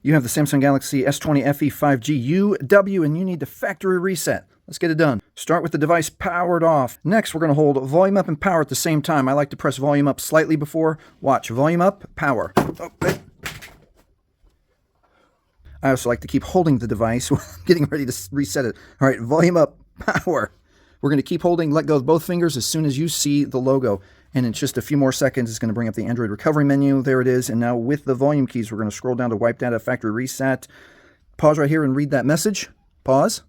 You have the Samsung Galaxy S20 FE 5G UW and you need the factory reset. Let's get it done. Start with the device powered off. Next, we're going to hold volume up and power at the same time. I like to press volume up slightly before. Watch, volume up, power. Oh, hey. I also like to keep holding the device when I'm getting ready to reset it. All right, volume up, power. We're going to keep holding, let go of both fingers as soon as you see the logo. And in just a few more seconds, it's going to bring up the Android recovery menu. There it is. And now with the volume keys, we're going to scroll down to wipe data, factory reset. Pause right here and read that message. Pause.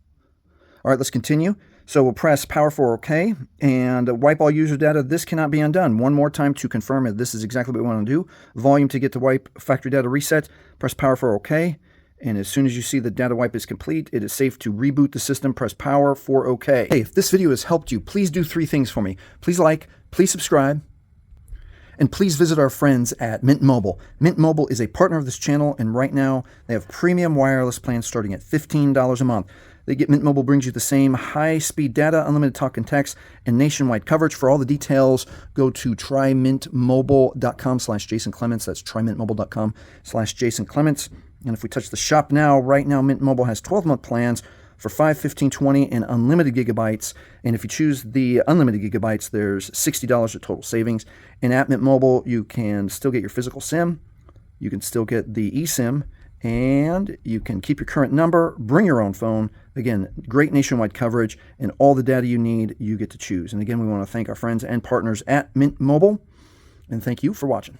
All right, let's continue. So we'll press power for OK and wipe all user data. This cannot be undone. One more time to confirm it. This is exactly what we want to do. Volume to get to wipe factory data reset. Press power for OK. And as soon as you see the data wipe is complete, it is safe to reboot the system. Press power for OK. Hey, if this video has helped you, please do 3 things for me. Please like, please subscribe, and please visit our friends at Mint Mobile. Mint Mobile is a partner of this channel, and right now they have premium wireless plans starting at $15 a month. Mint Mobile brings you the same high-speed data, unlimited talk and text, and nationwide coverage. For all the details, go to trymintmobile.com/Jason Clements. That's trymintmobile.com/Jason Clements. And if we touch the shop now, right now, Mint Mobile has 12-month plans for 5, 15, 20, and unlimited gigabytes. And if you choose the unlimited gigabytes, there's $60 of total savings. And at Mint Mobile, you can still get your physical SIM. You can still get the eSIM. And you can keep your current number, bring your own phone. Again, great nationwide coverage, and all the data you need, you get to choose. And again, we want to thank our friends and partners at Mint Mobile. And thank you for watching.